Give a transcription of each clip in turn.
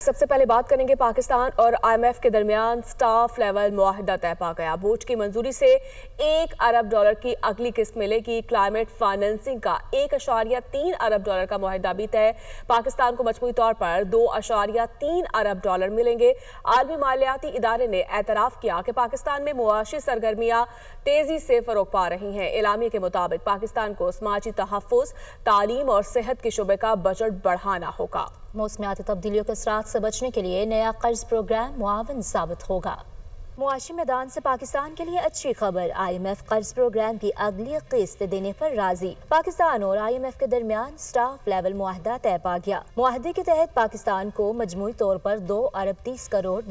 सबसे पहले बात करेंगे पाकिस्तान और IMF के दरमियान स्टाफ लेवल मुआहिदा तय पा गया। बोर्ड की मंजूरी से $1 अरब की अगली किस्त मिलेगी। क्लाइमेट फाइनेंसिंग का $1.3 अरब का मुआहिदा भी तय। पाकिस्तान को मजमूई तौर पर $2.3 अरब मिलेंगे। आलमी मालियाती इदारे ने एतराफ किया कि पाकिस्तान में मुआशी सरगर्मियां तेजी से फरोग पा रही हैं। एलामिया के मुताबिक पाकिस्तान को समाजी तहफ़्फ़ुज़, तालीम और सेहत के शुबे का बजट बढ़ाना होगा। मौसमियाती तब्दीलियों के असरात से बचने के लिए नया कर्ज प्रोग्राम मुआवन साबित होगा। मुआशी मैदान से पाकिस्तान के लिए अच्छी खबर, IMF कर्ज प्रोग्राम की अगली किस्त देने पर राजी। पाकिस्तान और IMF के दरमियान स्टाफ लेवल मुआहदा तय पा गया। मुआहदे के तहत पाकिस्तान को मजमूई तौर पर $2.30 करोड़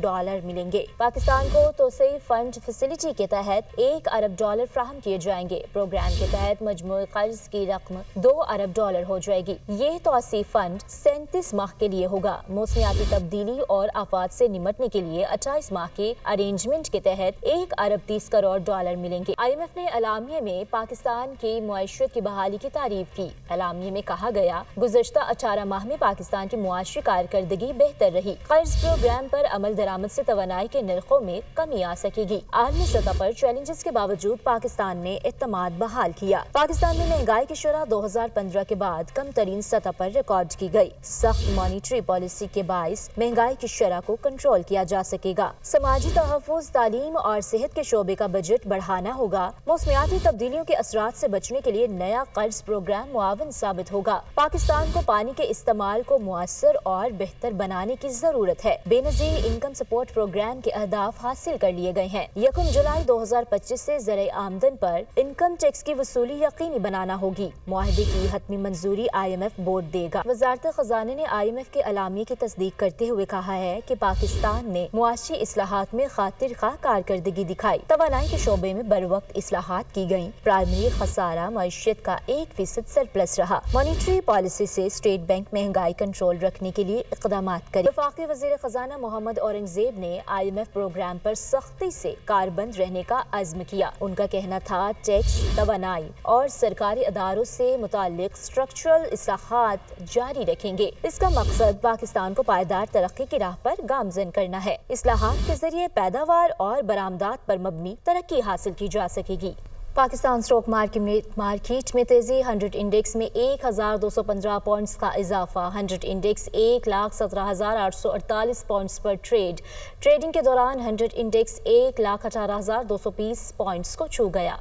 मिलेंगे। पाकिस्तान को तोसई फंड फैसिलिटी के तहत $1 अरब फ्राहम किए जाएंगे। प्रोग्राम के तहत मजमूई कर्ज की रकम $2 अरब हो जाएगी। ये तोसी फंड 37 माह के लिए होगा। मौसमियाती तब्दीली और आफात से निमटने के लिए 28 माह के अरेंजमेंट के तहत $1.30 करोड़ मिलेंगे। IMF ने एलामिया में पाकिस्तान की मुआशरत की बहाली की तारीफ की। एलामिया में कहा गया, गुज़श्ता 18 माह में पाकिस्तान की मुआशी कारकर्दगी बेहतर रही। कर्ज प्रोग्राम पर अमल दरामद से तवानाई के नरखों में कमी आ सकेगी। आलमी सतह पर चैलेंजेस के बावजूद पाकिस्तान ने एतमाद बहाल किया। पाकिस्तान में महंगाई की शरह 2015 के बाद कम तरीन सतह पर रिकॉर्ड की गई। सख्त मॉनिटरी पॉलिसी के बाइस महंगाई की शरह को कंट्रोल किया जा सकेगा। समाजी तहफ़्फ़ुज़, तालीम और सेहत के शोबे का बजट बढ़ाना होगा। मौसमियाती तब्दीलियों के असरात से बचने के लिए नया कर्ज प्रोग्राम मुआवन साबित होगा। पाकिस्तान को पानी के इस्तेमाल को मुअस्सर और बेहतर बनाने की जरूरत है। बेनज़ीर इनकम सपोर्ट प्रोग्राम के अहदाफ हासिल कर लिए गए हैं। 1 जुलाई 2025 से ज़राए आमदन पर इनकम टैक्स की वसूली यकीनी बनाना होगी। मुआहदे की हतमी मंजूरी IMF बोर्ड देगा। वज़ारत ख़ज़ाना ने IMF के एलामिया की तस्दीक करते हुए कहा है कि पाकिस्तान ने मुआशी इस्लाहात में खातिर कारकर्दगी दिखाई। तवानाई के शोबे में बर वक्त इस्लाहात की गयी। प्राइमरी खसारा मईशत का 1% सरप्लस रहा। मॉनिटरी पॉलिसी से स्टेट बैंक महंगाई कंट्रोल रखने के लिए इक़दाम करे। वफाकी वज़ीर ख़ज़ाना मोहम्मद औरंगज़ेब ने IMF प्रोग्राम पर सख्ती से कारबंद रहने का अज़्म किया। उनका कहना था, टैक्स, तवानाई और सरकारी अदारों से मुताल्लिक स्ट्रक्चरल इस्लाहात जारी रखेंगे। इसका मकसद पाकिस्तान को पायदार तरक्की की राह पर गामज़न करना है। इस्लाहात के जरिए पैदावार और बरामदात पर मबनी तरक्की हासिल की जा सकेगी। पाकिस्तान स्टॉक मार्केट में तेजी। 100 इंडेक्स में 1215 पॉइंट्स का इजाफा। 100 इंडेक्स 1,17,848 पॉइंट्स पर ट्रेडिंग के दौरान 100 इंडेक्स 1,18,220 पॉइंट्स को छू गया।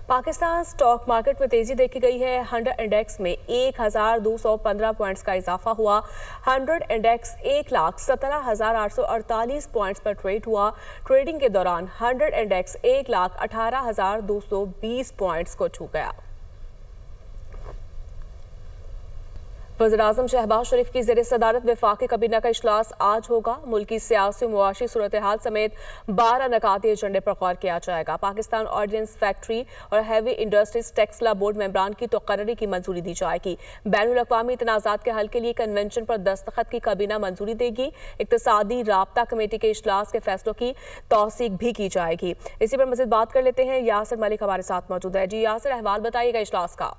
पाकिस्तान स्टॉक मार्केट में तेजी देखी गई है। 100 इंडेक्स में 1,215 पॉइंट्स का इजाफा हुआ। 100 इंडेक्स 1,17,848 पॉइंट्स पर ट्रेड हुआ। ट्रेडिंग के दौरान 100 इंडेक्स 1,18,220 पॉइंट्स को छू गया। वज़ीर-ए-आज़म शहबाज शरीफ की ज़ेर सदारत वफाकी काबीना का इजलास आज होगा। मुल्की सियासी मुआशी सूरत हाल समेत 12 नकाती एजेंडे पर गौर किया जाएगा। पाकिस्तान ऑर्डिनेंस फैक्ट्री और हैवी इंडस्ट्रीज टैक्सला बोर्ड मेंबरान की तकर्री की मंजूरी दी जाएगी। बैनुल-अक़वामी तनाज़ात के हल के लिए कन्वेंशन पर दस्तखत की काबीना मंजूरी देगी। इक़्तिसादी राब्ता कमेटी के इजलास के फैसलों की तौसीक भी की जाएगी। इसी पर मज़ीद बात कर लेते हैं। यासिर मलिक हमारे साथ मौजूद है। जी यासिर, अहवाल बताइएगा इजलास का।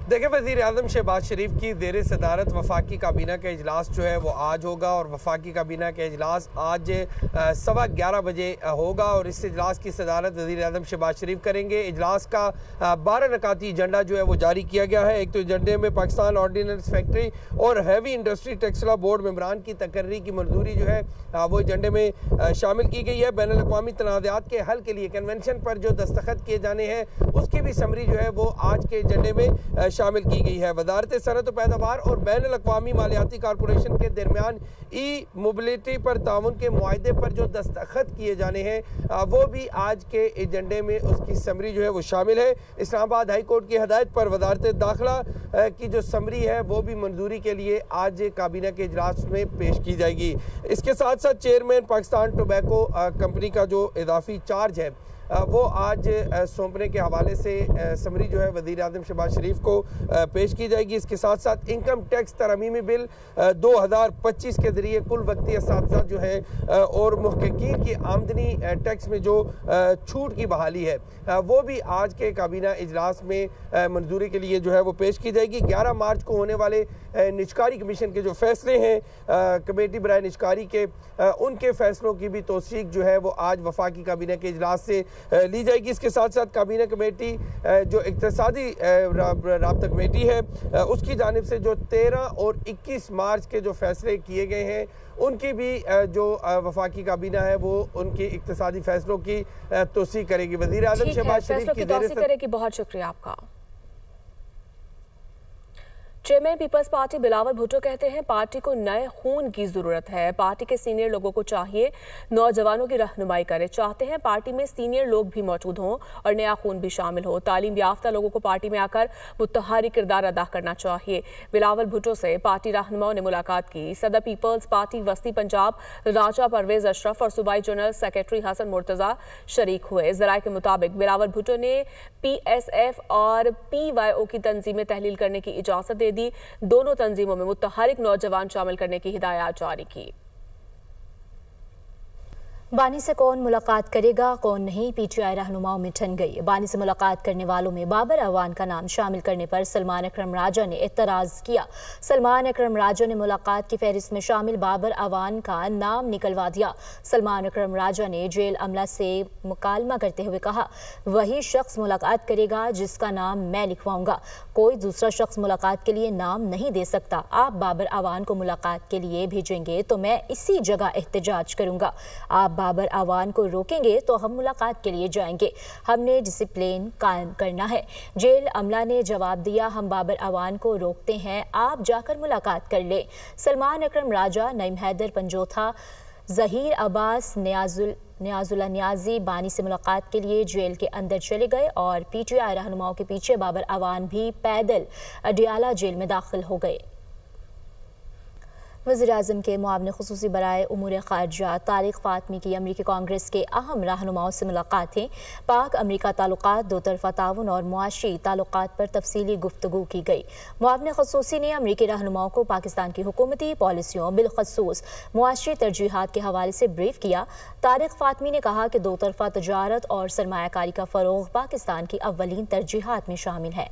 देखिए, वज़ीर-ए-आज़म शहबाज शरीफ की ज़ेर सदारत वफाकी काबीना का इजलास जो है वो आज होगा और वफाकी काबीना का इजलास आज 11:15 बजे होगा और इस इजलास की सदारत वज़ीर-ए-आज़म शहबाज शरीफ करेंगे। इजलास का 12 नकाती एजेंडा जो है वो जारी किया गया है। एक तो एजेंडे में पाकिस्तान ऑर्डिनेंस फैक्ट्री और हैवी इंडस्ट्री टैक्सला बोर्ड मेंबरान की तकर्री की मंजूरी जो है वो एजेंडे में शामिल की गई है। बैनुल-अक़वामी तनाज़ात के हल के लिए कन्वेंशन पर जो दस्तखत किए जाने हैं उसकी भी समरी जो है वो आज के एजेंडे में शामिल की गई है। वज़ारत सनअत पैदावार और बैनुल-अक़वामी मालियाती कॉरपोरेशन के दरमियान ई मोबिलिटी पर ताउन के मुआहदे पर जो दस्तखत किए जाने हैं वो भी आज के एजेंडे में उसकी समरी जो है वो शामिल है। इस्लामाबाद हाई कोर्ट की हदायत पर वज़ारत दाखिला की जो समरी है वो भी मंजूरी के लिए आज काबीना के इजलास में पेश की जाएगी। इसके साथ साथ चेयरमैन पाकिस्तान टोबैको कंपनी का जो इजाफी चार्ज है वो आज सौंपने के हवाले से समरी जो है वज़ीर आज़म शहबाज शरीफ को पेश की जाएगी। इसके साथ साथ इनकम टैक्स तरमीमी बिल 2025 के जरिए कुल वक्ती असातिज़ा जो है और मुहक्किकीन की आमदनी टैक्स में जो छूट की बहाली है वो भी आज के काबीना इजलास में मंजूरी के लिए जो है वो पेश की जाएगी। 11 मार्च को होने वाले निजकारी कमीशन के जो फैसले हैं कमेटी बराए निजकारी के उनके फैसलों की भी तौसीक जो है वो आज वफाकी काबीना के इजलास से ली जाएगी। इसके साथ साथ काबीना कमेटी जो इक्तिसादी राब्ता कमेटी है उसकी जानिब से जो 13 और 21 मार्च के जो फैसले किए गए हैं उनकी भी जो वफाकी काबीना है वो उनकी इक्तिसादी फैसलों की तौसीक करेगी। वज़ीर आज़म शहबाज शरीफ की तौसीक करेगी। बहुत शुक्रिया आपका। Chairman People's Party Bilawal Bhutto कहते हैं पार्टी को नए खून की जरूरत है। पार्टी के सीनियर लोगों को चाहिए नौजवानों की रहनुमाई करे। चाहते हैं पार्टी में सीनियर लोग भी मौजूद हों और नया खून भी शामिल हो। तालीम याफ्ता लोगों को पार्टी में आकर मुत्तहारी किरदार अदा करना चाहिए। बिलावल भुट्टो से पार्टी रहनुमाओं ने मुलाकात की। सदर पीपल्स पार्टी वस्ती पंजाब राजा परवेज अशरफ और सूबाई जनरल सेक्रेटरी हसन मुर्तजा शरीक हुए। जराये के मुताबिक बिलावल भुट्टो ने PSF और PYO की तंजीमें तहलील करने की इजाजत दे दी। दोनों तंजीमों में मुत्तहरिक नौजवान शामिल करने की हिदायत जारी की। बानी से कौन मुलाकात करेगा कौन नहीं, PTI रहनुमाओं में ठन गई। बानी से मुलाकात करने वालों में बाबर अवान का नाम शामिल करने पर सलमान अकरम राजा ने एतराज़ किया। सलमान अकरम राजा ने मुलाकात की फहरिस्त में शामिल बाबर अवान का नाम निकलवा दिया। सलमान अकरम राजा ने जेल अमला से मुकालमा करते हुए कहा, वही शख्स मुलाकात करेगा जिसका नाम मैं लिखवाऊंगा, कोई दूसरा शख्स मुलाकात के लिए नाम नहीं दे सकता। आप बाबर अवान को मुलाकात के लिए भेजेंगे तो मैं इसी जगह एहतजाज करूंगा। आप बाबर अवान को रोकेंगे तो हम मुलाकात के लिए जाएंगे। हमने डिसिप्लिन कायम करना है। जेल अमला ने जवाब दिया, हम बाबर अवान को रोकते हैं, आप जाकर मुलाकात कर लें। सलमान अकरम राजा, नईम हैदर पंजोथा, जहीर अब्बास, नियाजुल्ला नियाजी बानी से मुलाकात के लिए जेल के अंदर चले गए और PTI रहनुमाओं के पीछे बाबर अवान भी पैदल अडियाला जेल में दाखिल हो गए। वज़ीर-ए-आज़म के मुआविन ख़ुसूसी बराए उमूर ख़ारिजा तारिक फ़ातमी की अमरीकी कांग्रेस के अहम रहनुमाओं से मुलाकातें, पाक अमरीका ताल्लुकात, दो तरफ़ा ताउन और मुआशी ताल्लुकात पर तफसीली गुफ्तगू की गई। मुआविन ख़ुसूसी ने अमरीकी रहनुमाओं को पाकिस्तान की हुकूमती पॉलिसियों बिलख़ुसूस मुआशी तरजीहात के हवाले से ब्रीफ किया। तारिक फ़ातमी ने कहा कि दो तरफ़ा तजारत और सरमायाकारी का फ़रोग़ पाकिस्तान की अव्वलीन तरजीहात में शामिल है।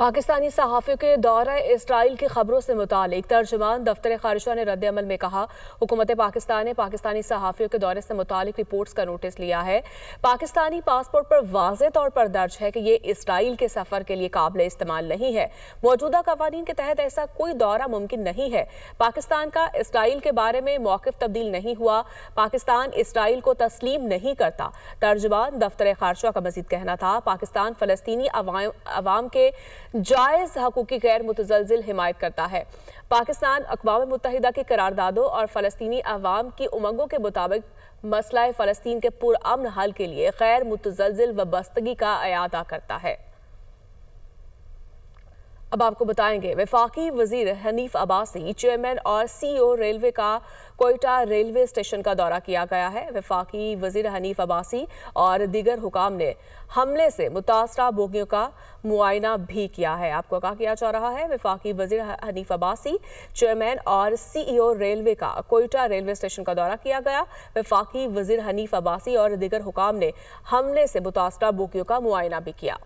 पाकिस्तानी सहाफ़ियों के दौरा इसराइल की खबरों से मुतालिक तर्जुमान दफ्तर खारिजा ने रद्द अमल में कहा, हुकूमत पाकिस्तान ने पाकिस्तानी सहाफ़ियों के दौरे से मुतालिक रिपोर्ट्स का नोटिस लिया है। पाकिस्तानी पासपोर्ट पर वाज़े तौर पर दर्ज है कि ये इसराइल के सफ़र के लिए काबिल इस्तेमाल नहीं है। मौजूदा कवानीन के तहत ऐसा कोई दौरा मुमकिन नहीं है। पाकिस्तान का इसराइल के बारे में मौक़िफ़ तब्दील नहीं हुआ। पाकिस्तान इसराइल को तस्लीम नहीं करता। तर्जुमान दफ्तर खारिजा का मज़ीद कहना था, पाकिस्तान फ़लस्तीनी अवाम के जायज़ हकूक़ की गैर मुतज़लज़िल हिमायत करता है। पाकिस्तान अक़वाम मुत्तहिदा की करारदादों और फ़लस्तीनी अवाम की उमंगों के मुताबिक मसला फ़लस्तीन के पुरअमन हल के लिए गैर मुतज़लज़िल वबस्तगी का अयादा करता है। अब आपको बताएंगे, वफाकी वजीर हनीफ अब्बासी, चेयरमैन और CEO रेलवे का कोयटा रेलवे स्टेशन का दौरा किया गया है। वफाकी वजीर हनीफ अब्बासी और दीगर हुकाम ने हमले से मुतासरा बोगियों का मुआयना भी किया है। आपको क्या किया जा रहा है, वफाकी वजीर हनीफ अब्बासी, चेयरमैन और CEO रेलवे का कोयटा रेलवे स्टेशन का दौरा किया गया। वफाकी वजीर हनीफ अब्बासी और दीगर हुकाम ने हमले से मुतासरा बोगियों का मुआयना भी किया।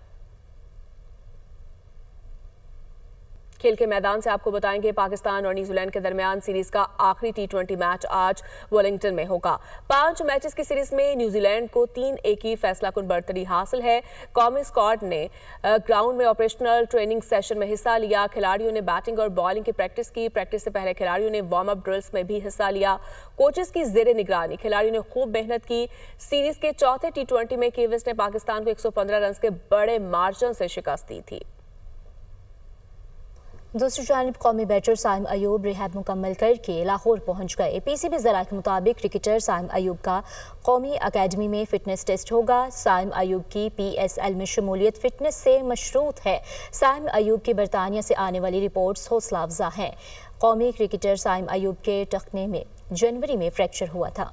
खेल के मैदान से आपको बताएंगे, पाकिस्तान और न्यूजीलैंड के दरमियान सीरीज का आखिरी T20 मैच आज वेलिंगटन में होगा। 5 मैचेस की सीरीज में न्यूजीलैंड को 3-1 की फैसलाकुन बढ़तरी हासिल है। कौमी स्क्वाड ने ग्राउंड में ऑपरेशनल ट्रेनिंग सेशन में हिस्सा लिया। खिलाड़ियों ने बैटिंग और बॉलिंग की प्रैक्टिस की। प्रैक्टिस से पहले खिलाड़ियों ने वार्म अप ड्रिल्स में भी हिस्सा लिया। कोचेस की ज़ेरे निगरानी खिलाड़ियों ने खूब मेहनत की। सीरीज के चौथे T20 में किवीज ने पाकिस्तान को 115 रन के बड़े मार्जिन से शिकस्त दी थी। दूसरी जानिब कौमी बैटर साइम अयूब रिहैब मुकम्मल करके लाहौर पहुंच गए। PCB ज़राए के मुताबिक क्रिकेटर साइम अयूब का कौमी अकेडमी में फिटनेस टेस्ट होगा। साइम अयूब की PSL में शमूलियत फिटनेस से मशरूत है। साइम अयूब की बरतानिया से आने वाली रिपोर्ट्स हौसला अफजा हैं। कौमी क्रिकेटर साइम अयूब के टखने में जनवरी में फ्रैक्चर हुआ था।